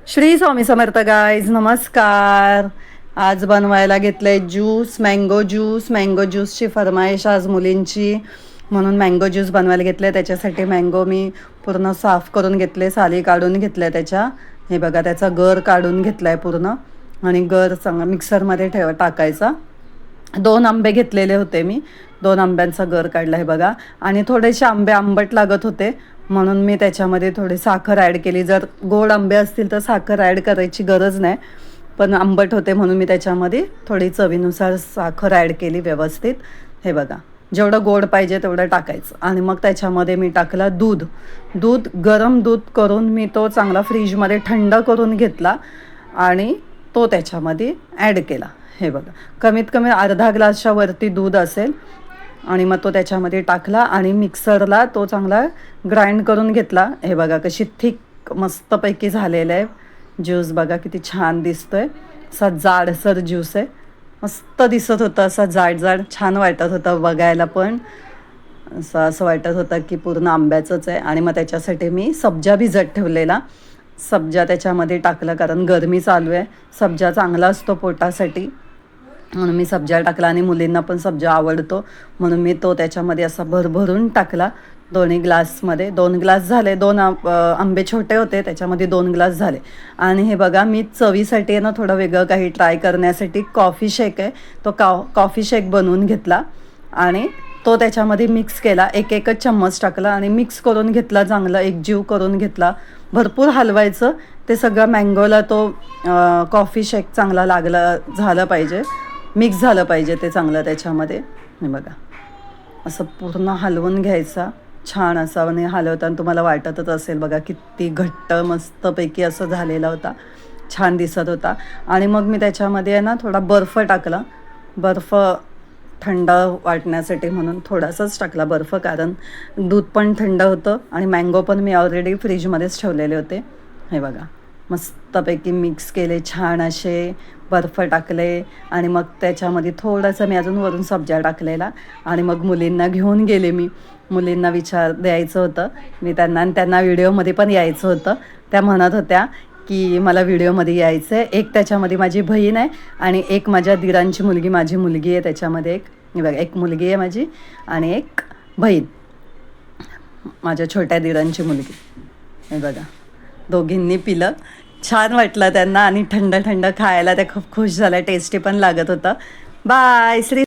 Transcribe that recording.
Shri Swami Samarth guys, नमस्कार. आज बनवायला घेतलंय ज्यूस, मँगो ज्यूसची फरमाईश आज मुलींची, म्हणून मँगो ज्यूस बनवायला घेतले. त्याच्यासाठी मँगो मी पूर्ण साफ करून घेतले, साली काढून घेतल्या त्याच्या. हे बघा, त्याचा गर काढून घेतलाय पूर्ण आणि गर चांगला मिक्सरमध्ये टाकायचा. 2 आंबे घेतलेले होते मी, 2 आंब्यांचा गर काढला. हे बघा, आणि थोडेसे आंबे आंबट लागत होते म्हणून मी त्याच्यामध्ये थोडी साखर ॲड केली. जर गोड आंबे असतील तर साखर ॲड करायची गरज नाही, पण आंबट होते म्हणून मी त्याच्यामध्ये थोडी चवीनुसार साखर ॲड केली व्यवस्थित. हे बघा, जेवढं गोड पाहिजे तेवढं टाकायचं. आणि मग त्याच्यामध्ये मी टाकला गरम दूध करून मी तो चांगला फ्रीजमध्ये थंड करून घेतला आणि तो त्याच्यामध्ये ॲड केला. हे बघा, कमीत कमी अर्धा ग्लासच्या वरती दूध असेल आणि मग तो त्याच्यामध्ये टाकला आणि मिक्सरला तो चांगला ग्राइंड करून घेतला. हे बघा, कशी थिक मस्तपैकी झालेलं आहे ज्यूस. बघा किती छान दिसतोय. असा जाडसर ज्यूस आहे, मस्त दिसत होतं. असा जाड छान वाटत होतं बघायला, पण असं वाटत होतं की पूर्ण आंब्याचंच आहे. आणि मग त्याच्यासाठी मी सब्जा भिजत ठेवलेला, सब्जा त्याच्यामध्ये टाकलं, कारण गरमी चालू आहे. सब्जा चांगला असतो पोटासाठी म्हणून मी सब्जा टाकला आणि मुलींना पण सब्जा आवडतो म्हणून मी तो त्याच्यामध्ये असा भरभरून टाकला. दोन्ही ग्लासमध्ये 2 ग्लास झाले. 2 आंबे छोटे होते, त्याच्यामध्ये 2 ग्लास झाले. आणि हे बघा, मी चवीसाठी आहे ना थोडं वेगळं काही ट्राय करण्यासाठी कॉफी शेक आहे, तो कॉफी शेक बनवून घेतला आणि तो त्याच्यामध्ये मिक्स केला. एकच चम्मच टाकला आणि मिक्स करून घेतला, चांगला एकजीव करून घेतला. भरपूर हलवायचं ते सगळं, मँगोला तो कॉफी शेक चांगला झालं पाहिजे, मिक्स झालं पाहिजे ते चांगलं त्याच्यामध्ये. हे बघा, असं पूर्ण हलवून घ्यायचा छान असा. आणि हलवताना तुम्हाला वाटतच असेल बघा किती घट्ट मस्तपैकी असं झालेला होता, छान दिसत होता. आणि मग मी त्याच्यामध्ये आहे ना थोडा बर्फ टाकला, बर्फ थंड वाटण्यासाठी म्हणून थोडासाच टाकला बर्फ, कारण दूध पण थंड होतं आणि मँगो पण मी ऑलरेडी फ्रीजमध्येच ठेवलेले होते. हे बघा, मस्तपैकी मिक्स केले छान असे, बर्फ टाकले आणि मग त्याच्यामध्ये थोडंसं मी अजून वरून सब्जा टाकलेला. आणि मग मुलींना घेऊन गेले मी, मुलींना द्यायचं होतं मी त्यांना, आणि त्यांना व्हिडिओमध्ये पण यायचं होतं. त्या म्हणत होत्या की मला व्हिडिओमध्ये यायचं आहे. एक त्याच्यामध्ये माझी बहीण आहे आणि एक माझ्या दिरांची मुलगी, माझी मुलगी आहे त्याच्यामध्ये एक. हे बघा, एक मुलगी आहे माझी आणि एक बहीण माझ्या छोट्या दिरांची मुलगी. हे बघा, दोघींनी पिलं, छान वाटलं त्यांना आणि थंड खायला त्या खूप खुश झाल्या. टेस्टी पण लागत होतं. बाय. श्री